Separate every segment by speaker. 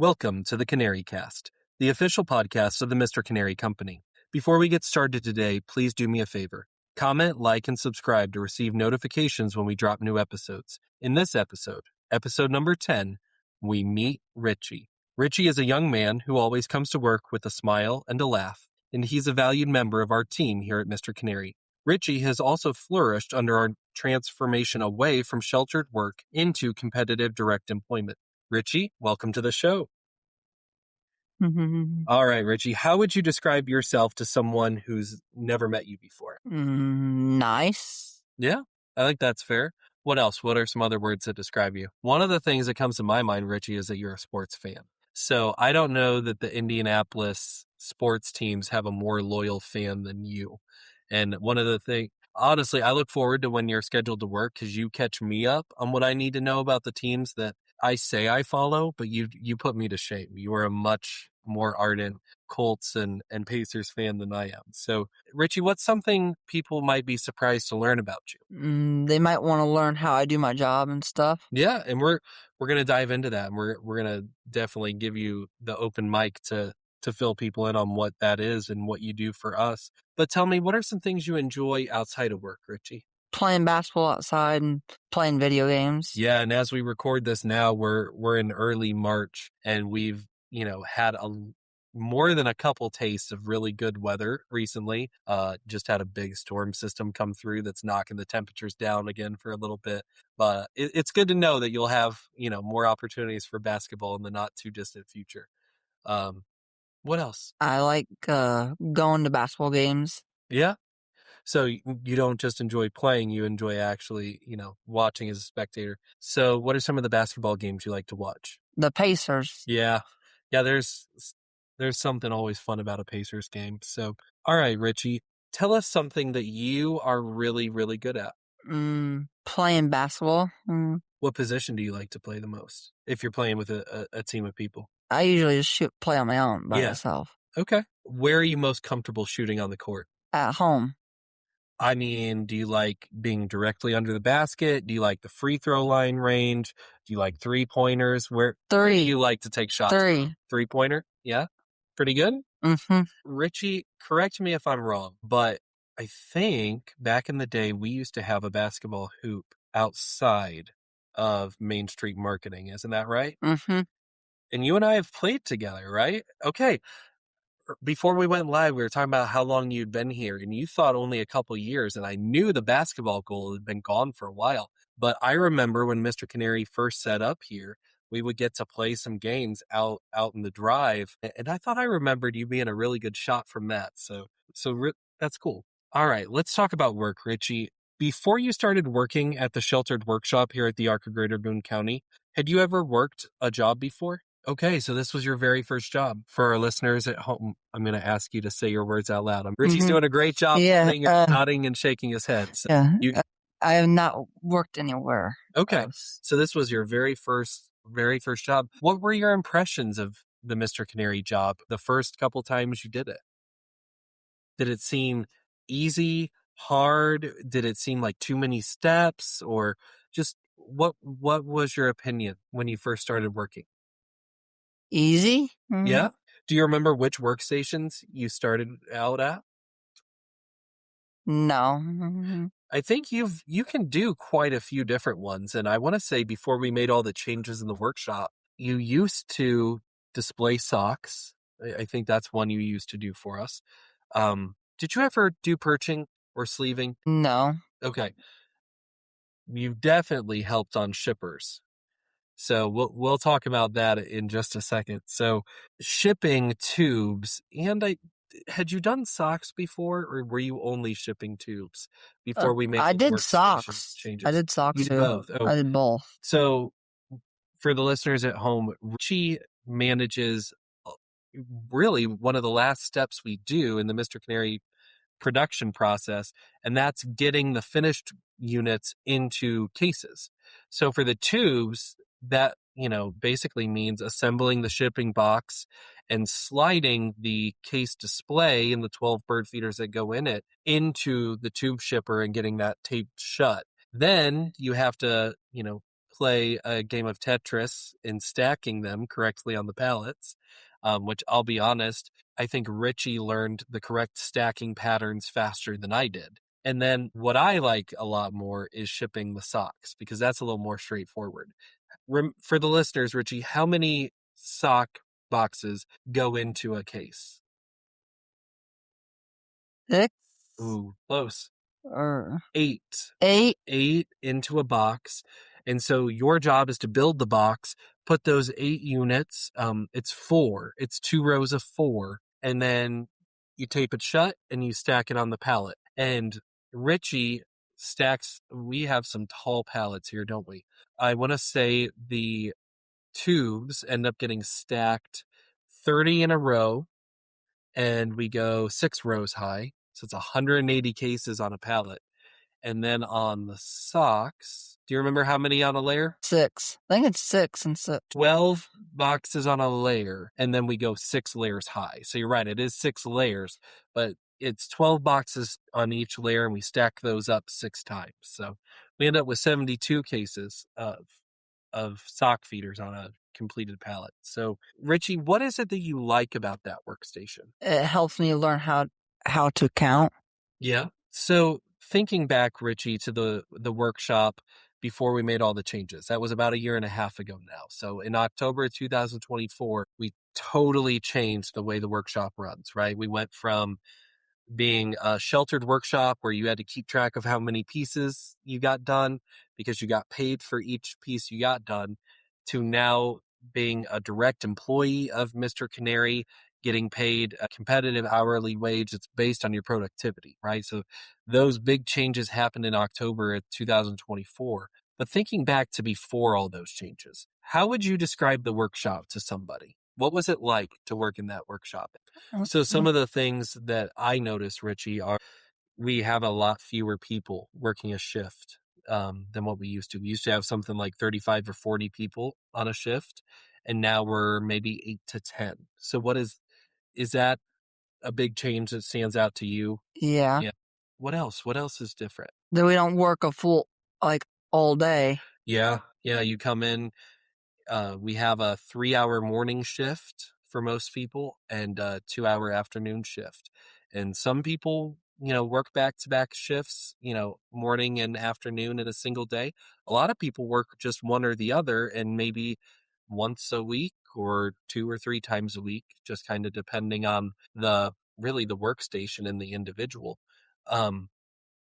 Speaker 1: Welcome to the CANary Cast, the official podcast of the Mr. Canary Company. Before we get started today, please do me a favor. Comment, like, and subscribe to receive notifications when we drop new episodes. In this episode, episode number 10, we meet Richie. Richie is a young man who always comes to work with a smile and a laugh, and he's a valued member of our team here at Mr. Canary. Richie has also flourished under our transformation away from sheltered work into competitive direct employment. Richie, welcome to the show. All right, Richie, how would you describe yourself to someone who's never met you before?
Speaker 2: Nice.
Speaker 1: Yeah, I think that's fair. What else? What are some other words that describe you? One of the things that comes to my mind, Richie, is that you're a sports fan. So I don't know that the Indianapolis sports teams have a more loyal fan than you. And one of the things, honestly, I look forward to when you're scheduled to work because you catch me up on what I need to know about the teams that I say I follow, but you put me to shame. You are a much more ardent Colts and Pacers fan than I am. So, Richie, what's something people might be surprised to learn about you?
Speaker 2: They might want to learn how I do my job and stuff.
Speaker 1: Yeah, and we're gonna dive into that, and we're gonna definitely give you the open mic to fill people in on what that is and what you do for us. But tell me, what are some things you enjoy outside of work, Richie?
Speaker 2: Playing basketball outside and playing video games.
Speaker 1: Yeah, and as we record this now, we're in early March, and we've had more than a couple tastes of really good weather recently. Just had a big storm system come through that's knocking the temperatures down again for a little bit. But it's good to know that you'll have more opportunities for basketball in the not too distant future. What else?
Speaker 2: I like going to basketball games.
Speaker 1: Yeah. So you don't just enjoy playing, you enjoy actually, watching as a spectator. So what are some of the basketball games you like to watch?
Speaker 2: The Pacers.
Speaker 1: Yeah. Yeah, there's something always fun about a Pacers game. So, all right, Richie, tell us something that you are really, really good at.
Speaker 2: Playing basketball.
Speaker 1: What position do you like to play the most if you're playing with a team of people?
Speaker 2: I usually just play on my own by myself.
Speaker 1: Okay. Where are you most comfortable shooting on the court?
Speaker 2: At home.
Speaker 1: I mean, do you like being directly under the basket? Do you like the free throw line range? Do you like 3-pointers? Where do you like to take shots? 3-pointer? Yeah? Pretty good?
Speaker 2: Mm-hmm.
Speaker 1: Richie, correct me if I'm wrong, but I think back in the day we used to have a basketball hoop outside of Main Street Marketing. Isn't that right?
Speaker 2: Mm-hmm.
Speaker 1: And you and I have played together, right? Okay. Before we went live, we were talking about how long you'd been here, and you thought only a couple years, and I knew the basketball goal had been gone for a while. But I remember when Mr. Canary first set up here, we would get to play some games out in the drive, and I thought I remembered you being a really good shot from that. So that's cool. All right, let's talk about work, Richie. Before you started working at the sheltered workshop here at the Arc of Greater Boone County, had you ever worked a job before? Okay, so this was your very first job. For our listeners at home, I'm going to ask you to say your words out loud. Richie's doing a great job nodding and shaking his head. So
Speaker 2: I have not worked anywhere.
Speaker 1: Okay, so this was your very first job. What were your impressions of the Mr. Canary job the first couple times you did it? Did it seem easy, hard? Did it seem like too many steps? Or just what was your opinion when you first started working?
Speaker 2: Easy?
Speaker 1: Yeah? Do you remember which workstations you started out at?
Speaker 2: No.
Speaker 1: I think you can do quite a few different ones. And I want to say before we made all the changes in the workshop, you used to display socks. I think that's one you used to do for us. Did you ever do perching or sleeving?
Speaker 2: No.
Speaker 1: Okay. You've definitely helped on shippers. So we'll talk about that in just a second. So shipping tubes, and had you done socks before, or were you only shipping tubes before we made?
Speaker 2: I did socks.
Speaker 1: Changes?
Speaker 2: I did socks
Speaker 1: You did
Speaker 2: too.
Speaker 1: both. Oh.
Speaker 2: I did both.
Speaker 1: So for the listeners at home, Richie manages really one of the last steps we do in the Mr. Canary production process, and that's getting the finished units into cases. So for the tubes, that basically means assembling the shipping box and sliding the case display and the 12 bird feeders that go in it into the tube shipper and getting that taped shut. Then you have to play a game of Tetris in stacking them correctly on the pallets, which I'll be honest, I think Richie learned the correct stacking patterns faster than I did. And then what I like a lot more is shipping the socks because that's a little more straightforward. For the listeners, Richie, how many sock boxes go into a case?
Speaker 2: 6
Speaker 1: Ooh, close.
Speaker 2: or
Speaker 1: 8.
Speaker 2: 8.
Speaker 1: 8 into a box. And so your job is to build the box, put those 8 units, it's 4. It's 2 rows of 4, and then you tape it shut and you stack it on the pallet. And Richie stacks we have some tall pallets here, don't we? I wanna say the tubes end up getting stacked 30 in a row, and we go 6 rows high, so it's 180 cases on a pallet. And then on the socks, do you remember how many on a layer?
Speaker 2: 6. I think it's 6 and 6.
Speaker 1: 12 boxes on a layer, and then we go 6 layers high. So you're right, it is 6 layers, but it's 12 boxes on each layer, and we stack those up 6 times. So we end up with 72 cases of sock feeders on a completed pallet. So Richie, what is it that you like about that workstation?
Speaker 2: It helps me learn how to count.
Speaker 1: Yeah. So thinking back, Richie, to the workshop before we made all the changes, that was about a year and a half ago now. So in October of 2024, we totally changed the way the workshop runs, right? We went from being a sheltered workshop where you had to keep track of how many pieces you got done because you got paid for each piece you got done, to now being a direct employee of Mr. CANary, getting paid a competitive hourly wage that's based on your productivity, right? So those big changes happened in October of 2024. But thinking back to before all those changes, how would you describe the workshop to somebody? What was it like to work in that workshop? So some of the things that I noticed, Richie, are we have a lot fewer people working a shift than what we used to. We used to have something like 35 or 40 people on a shift, and now we're maybe 8 to 10. So is that a big change that stands out to you?
Speaker 2: Yeah.
Speaker 1: Yeah. What else? What else is different?
Speaker 2: Then we don't work a full, like, all day.
Speaker 1: Yeah. Yeah. You come in, we have a 3-hour morning shift for most people and a 2-hour afternoon shift. And some people, work back to back shifts, morning and afternoon in a single day. A lot of people work just one or the other and maybe once a week or 2 or 3 times a week, just kind of depending on the workstation and the individual. Um,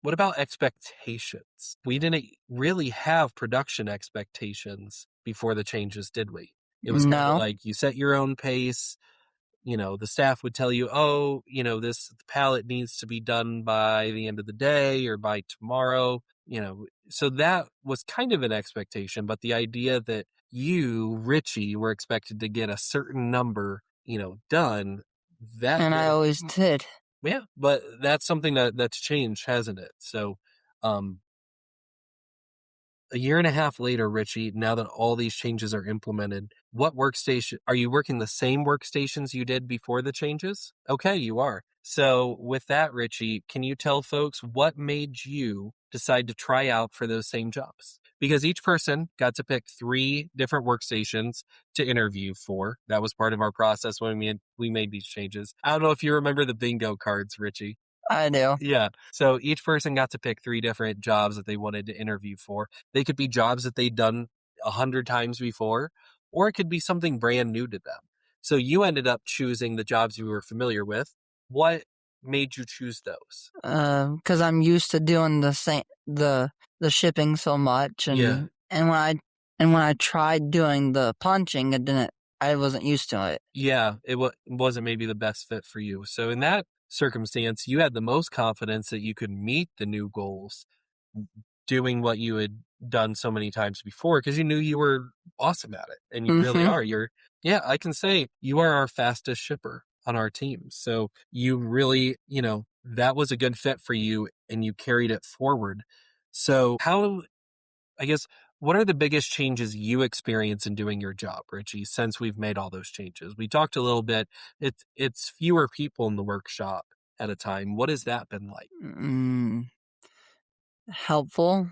Speaker 1: what about expectations? We didn't really have production expectations before the changes, did we? It was kind of
Speaker 2: No.
Speaker 1: like you set your own pace. The staff would tell you, oh, this pallet needs to be done by the end of the day or by tomorrow. So that was kind of an expectation, but the idea that you, Richie, were expected to get a certain number, done, that
Speaker 2: And I
Speaker 1: really,
Speaker 2: always did.
Speaker 1: yeah, but that's something that's changed, hasn't it? So, um, a year and a half later, Richie, now that all these changes are implemented, what workstation are you working the same workstations you did before the changes? Okay, you are. So, with that, Richie, can you tell folks what made you decide to try out for those same jobs? Because each person got to pick 3 different workstations to interview for. That was part of our process when we made these changes. I don't know if you remember the bingo cards, Richie.
Speaker 2: I do.
Speaker 1: Yeah. So each person got to pick 3 different jobs that they wanted to interview for. They could be jobs that they'd done 100 times before, or it could be something brand new to them. So you ended up choosing the jobs you were familiar with. What made you choose those?
Speaker 2: 'Cause I'm used to doing the shipping so much,
Speaker 1: Yeah.
Speaker 2: and when I tried doing the punching, I wasn't used to it.
Speaker 1: Yeah, wasn't maybe the best fit for you. So in that circumstance, you had the most confidence that you could meet the new goals doing what you had done so many times before because you knew you were awesome at it and you really
Speaker 2: Mhm.
Speaker 1: are. Yeah, I can say you are our fastest shipper on our team. So you really, that was a good fit for you and you carried it forward. So I guess, what are the biggest changes you experience in doing your job, Richie, since we've made all those changes? We talked a little bit. It's fewer people in the workshop at a time. What has that been like?
Speaker 2: Mm, helpful.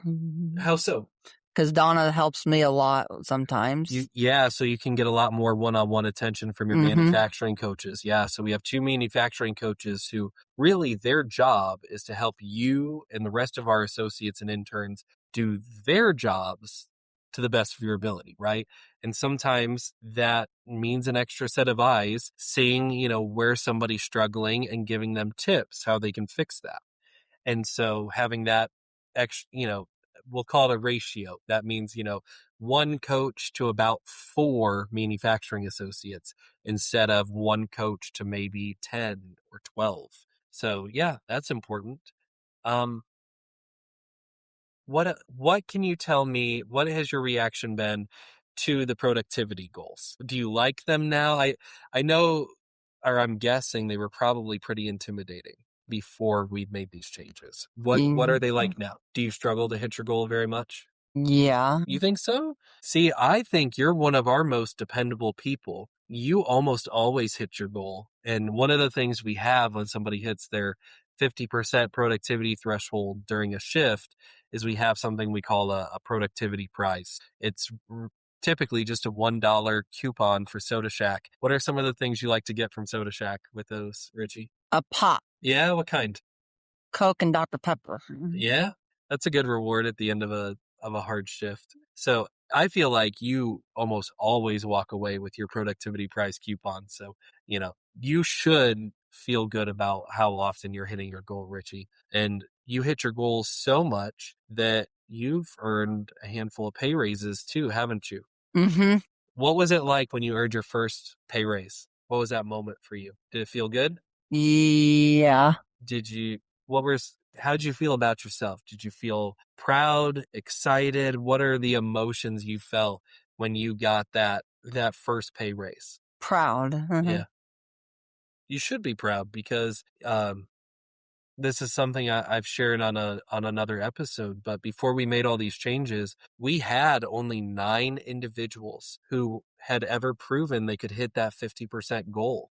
Speaker 1: How so?
Speaker 2: because Donna helps me a lot sometimes.
Speaker 1: Yeah, so you can get a lot more one-on-one attention from your manufacturing coaches. Yeah, so we have 2 manufacturing coaches who really their job is to help you and the rest of our associates and interns do their jobs to the best of your ability, right? And sometimes that means an extra set of eyes seeing, where somebody's struggling and giving them tips how they can fix that. And so having that extra, we'll call it a ratio. That means, one coach to about 4 manufacturing associates instead of one coach to maybe 10 or 12. So yeah, that's important. Um, what can you tell me? What has your reaction been to the productivity goals? Do you like them now? I know, or I'm guessing they were probably pretty intimidating before we made these changes. What are they like now? Do you struggle to hit your goal very much?
Speaker 2: Yeah.
Speaker 1: You think so? See, I think you're one of our most dependable people. You almost always hit your goal. And one of the things we have when somebody hits their 50% productivity threshold during a shift is we have something we call a productivity prize. It's typically just a $1 coupon for Soda Shack. What are some of the things you like to get from Soda Shack with those, Richie?
Speaker 2: A pop,
Speaker 1: Yeah, what kind?
Speaker 2: Coke, and Dr. Pepper.
Speaker 1: Yeah, that's a good reward at the end of a hard shift. So I feel like you almost always walk away with your productivity prize coupon. So, you should feel good about how often you're hitting your goal, Richie. And you hit your goals so much that you've earned a handful of pay raises too, haven't you?
Speaker 2: Mm-hmm.
Speaker 1: What was it like when you earned your first pay raise? What was that moment for you? Did it feel good?
Speaker 2: Yeah.
Speaker 1: Did you how'd you feel about yourself? Did you feel proud, excited? What are the emotions you felt when you got that first pay raise?
Speaker 2: Proud.
Speaker 1: Yeah. You should be proud because this is something I've shared on another episode, but before we made all these changes, we had only 9 individuals who had ever proven they could hit that 50% goal.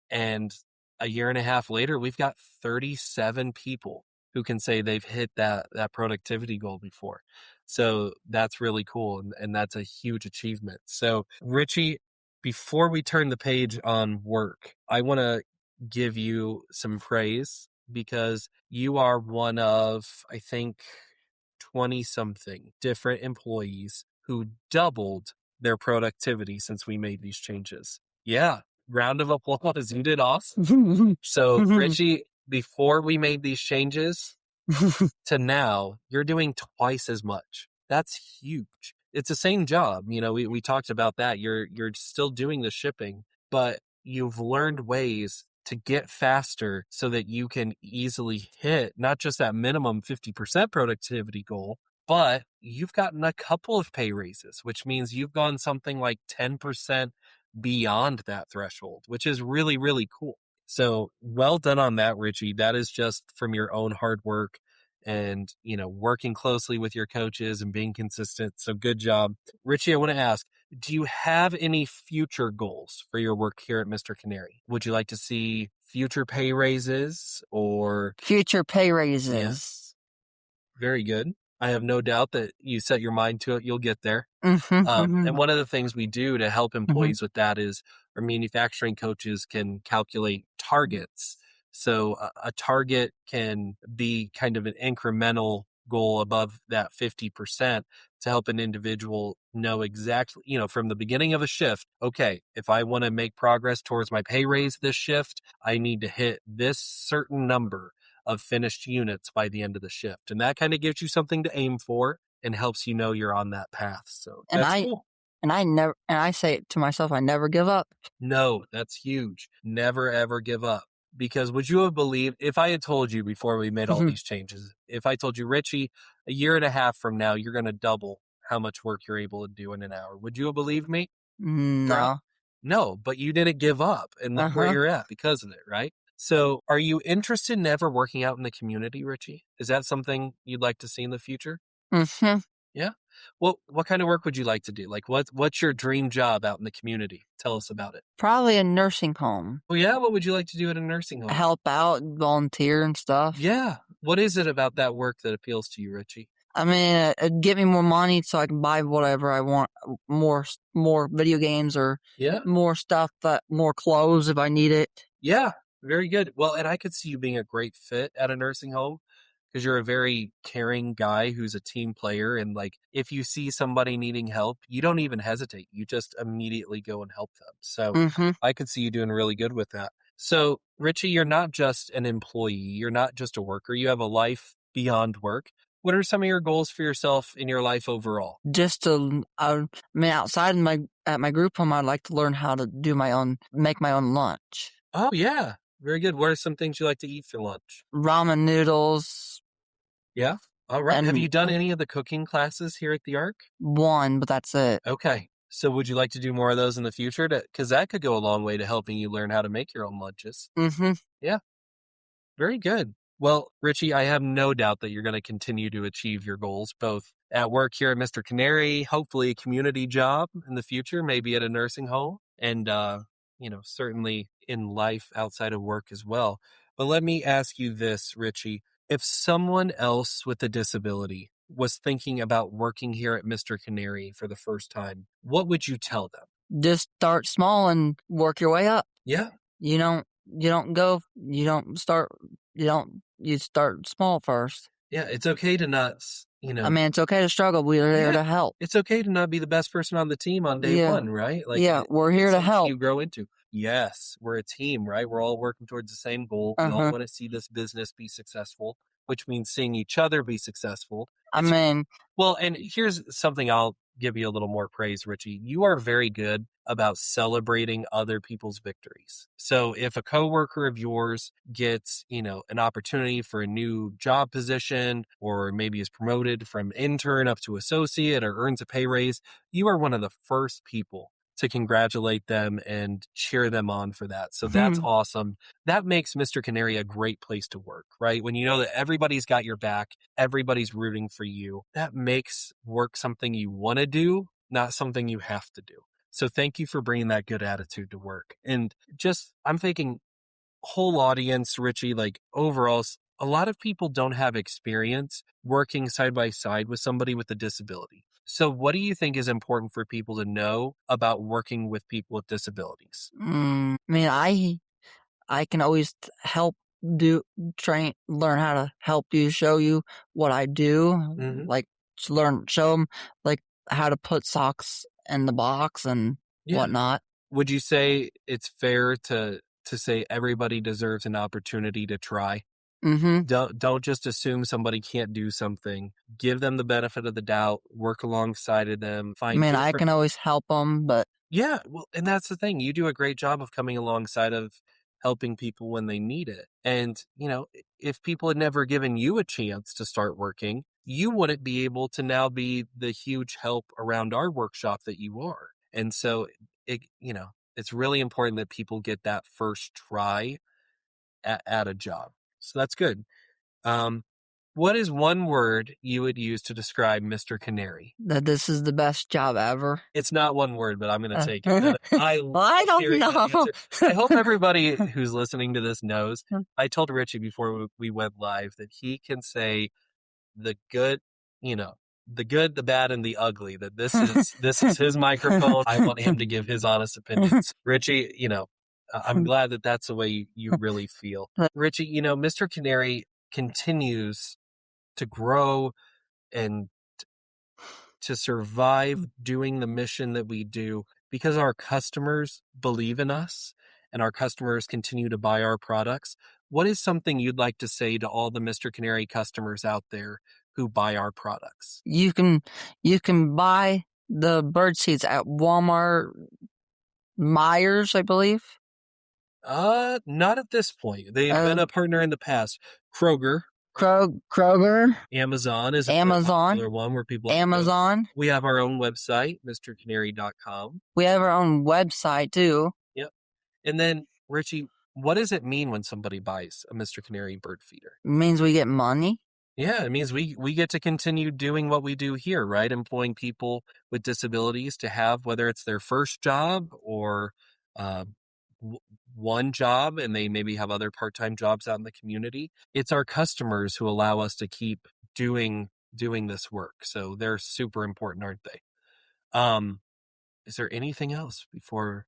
Speaker 1: And a year and a half later, we've got 37 people who can say they've hit that productivity goal before. So that's really cool. And that's a huge achievement. So Richie, before we turn the page on work, I want to give you some praise because you are one of, I think, 20 something different employees who doubled their productivity since we made these changes. Yeah. Round of applause. You did awesome. So, Richie, before we made these changes to now, you're doing twice as much. That's huge. It's the same job. We talked about that. You're still doing the shipping, but you've learned ways to get faster so that you can easily hit not just that minimum 50% productivity goal, but you've gotten a couple of pay raises, which means you've gone something like 10% beyond that threshold, which is really, really cool. So well done on that, Richie. That is just from your own hard work and, working closely with your coaches and being consistent. So good job. Richie, I want to ask, do you have any future goals for your work here at Mr. CANary? Would you like to see future pay raises or
Speaker 2: future pay raises?
Speaker 1: Yeah. Very good. I have no doubt that you set your mind to it. You'll get there.
Speaker 2: Mm-hmm.
Speaker 1: And one of the things we do to help employees with that is our manufacturing coaches can calculate targets. So a target can be kind of an incremental goal above that 50% to help an individual know exactly, from the beginning of a shift, okay, if I want to make progress towards my pay raise this shift, I need to hit this certain number of finished units by the end of the shift. And that kind of gives you something to aim for and helps you know you're on that path. So that's cool.
Speaker 2: And I say it to myself, I never give up.
Speaker 1: No, that's huge. Never ever give up. Because would you have believed if I had told you before we made all these changes, if I told you, Richie, a year and a half from now, you're going to double how much work you're able to do in an hour, would you have believed me?
Speaker 2: No.
Speaker 1: No, but you didn't give up and look where you're at because of it, right? So are you interested in ever working out in the community, Richie? Is that something you'd like to see in the future?
Speaker 2: Mm-hmm.
Speaker 1: Yeah. Well, what kind of work would you like to do? Like what's your dream job out in the community? Tell us about it.
Speaker 2: Probably a nursing home.
Speaker 1: Well, yeah, what would you like to do at a nursing home?
Speaker 2: Help out, volunteer and stuff.
Speaker 1: Yeah. What is it about that work that appeals to you, Richie?
Speaker 2: I mean, it'd get me more money so I can buy whatever I want, more video games or
Speaker 1: Yeah.
Speaker 2: more stuff, more clothes if I need it.
Speaker 1: Yeah, very good. Well, and I could see you being a great fit at a nursing home because you're a very caring guy who's a team player. And like, if you see somebody needing help, you don't even hesitate. You just immediately go and help them. So
Speaker 2: Mm-hmm.
Speaker 1: I could see you doing really good with that. So, Richie, you're not just an employee, you're not just a worker, you have a life beyond work. What are some of your goals for yourself in your life overall?
Speaker 2: Just to, I mean, outside of at my group home, I'd like to learn how to make my own lunch.
Speaker 1: Oh, yeah. Very good. What are some things you like to eat for lunch?
Speaker 2: Ramen noodles
Speaker 1: Yeah. All right. Have
Speaker 2: and
Speaker 1: you done any of the cooking classes here at the Arc?
Speaker 2: one, but that's it.
Speaker 1: Okay. So would you like to do more of those in the future? Because that could go a long way to helping you learn how to make your own lunches.
Speaker 2: Mm-hmm.
Speaker 1: Yeah. Very good. Well, Richie, I have no doubt that you're going to continue to achieve your goals, both at work here at Mr. CANary, hopefully a community job in the future, maybe at a nursing home, and, certainly in life outside of work as well. But let me ask you this, Richie. If someone else with a disability was thinking about working here at Mr. CANary for the first time, what would you tell them?
Speaker 2: Just start small and work your way up.
Speaker 1: Yeah.
Speaker 2: You don't you start small first.
Speaker 1: Yeah. It's okay to not,
Speaker 2: I mean, it's okay to struggle. We're there
Speaker 1: Yeah.
Speaker 2: to help.
Speaker 1: It's okay to not be the best person on the team on day
Speaker 2: Yeah.
Speaker 1: one, right? Like,
Speaker 2: Yeah, we're here
Speaker 1: it's
Speaker 2: to
Speaker 1: something
Speaker 2: help.
Speaker 1: you grow into. Yes, we're a team, right? We're all working towards the same goal. We all
Speaker 2: Uh-huh.
Speaker 1: want to see this business be successful, which means seeing each other be successful.
Speaker 2: I
Speaker 1: It's
Speaker 2: mean,
Speaker 1: Well, and here's something I'll give you a little more praise, Richie. You are very good about celebrating other people's victories. So if a coworker of yours gets, an opportunity for a new job position or maybe is promoted from intern up to associate or earns a pay raise, you are one of the first people to congratulate them and cheer them on for that. So that's awesome. That makes Mr. CANary a great place to work, right? When you know that everybody's got your back, everybody's rooting for you, that makes work something you want to do, not something you have to do. So thank you for bringing that good attitude to work. And I'm thinking whole audience, Richie, like overall, a lot of people don't have experience working side by side with somebody with a disability. So what do you think is important for people to know about working with people with disabilities?
Speaker 2: I mean, I can always help learn how to help you, show you what I do,
Speaker 1: Hmm.
Speaker 2: like show them like how to put socks in the box and
Speaker 1: Yeah.
Speaker 2: whatnot.
Speaker 1: Would you say it's fair to say everybody deserves an opportunity to try?
Speaker 2: Mm-hmm.
Speaker 1: Don't just assume somebody can't do something. Give them the benefit of the doubt, work alongside of them,
Speaker 2: I
Speaker 1: find
Speaker 2: mean, I
Speaker 1: different.
Speaker 2: can always help them, but
Speaker 1: Yeah, well, and that's the thing. You do a great job of coming alongside of helping people when they need it. And, if people had never given you a chance to start working, you wouldn't be able to now be the huge help around our workshop that you are. And so it's really important that people get that first try at a job. So that's good. Um, what is one word you would use to describe Mr. CANary?
Speaker 2: that this is the best job ever.
Speaker 1: It's not one word, but I'm going to take it.
Speaker 2: Well,
Speaker 1: I love
Speaker 2: I don't
Speaker 1: hearing that
Speaker 2: know.
Speaker 1: answer. I hope everybody who's listening to this knows. I told Richie before we went live that he can say the good, you know, the good, the bad, and the ugly. That this is his microphone. I want him to give his honest opinions. Richie, I'm glad that that's the way you really feel. Richie, Mr. CANary continues to grow and to survive doing the mission that we do because our customers believe in us and our customers continue to buy our products. What is something you'd like to say to all the Mr. CANary customers out there who buy our products?
Speaker 2: you can buy the bird seeds at Walmart, Myers, I believe.
Speaker 1: Not at this point. They've been a partner in the past. Kroger,
Speaker 2: Kroger,
Speaker 1: Amazon is a very
Speaker 2: Amazon,
Speaker 1: popular one where people like to go.
Speaker 2: Amazon.
Speaker 1: We have our own website, mrcanary.com.
Speaker 2: We have our own website too.
Speaker 1: Yep. And then, Richie, what does it mean when somebody buys a Mr. CANary bird feeder?
Speaker 2: It means we get money.
Speaker 1: Yeah, it means we get to continue doing what we do here, right? Employing people with disabilities to have, whether it's their first job or uh, one job, and they maybe have other part-time jobs out in the community. It's our customers who allow us to keep doing doing this work. So they're super important, aren't they? Is there anything else before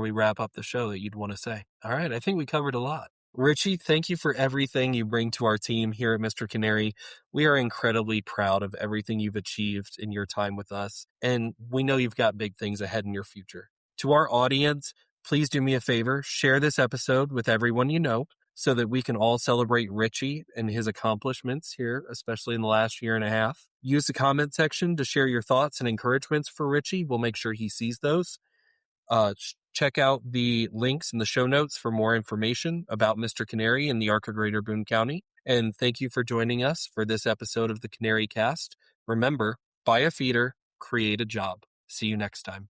Speaker 1: we wrap up the show that you'd want to say? All right, I think we covered a lot. Richie, thank you for everything you bring to our team here at Mr. CANary. We are incredibly proud of everything you've achieved in your time with us, and we know you've got big things ahead in your future. To our audience, please do me a favor, share this episode with everyone you know so that we can all celebrate Richie and his accomplishments here, especially in the last year and a half. Use the comment section to share your thoughts and encouragements for Richie. We'll make sure he sees those. Check out the links in the show notes for more information about Mr. CANary and the Arc of Greater Boone County. And thank you for joining us for this episode of the CANary Cast. Remember, buy a feeder, create a job. See you next time.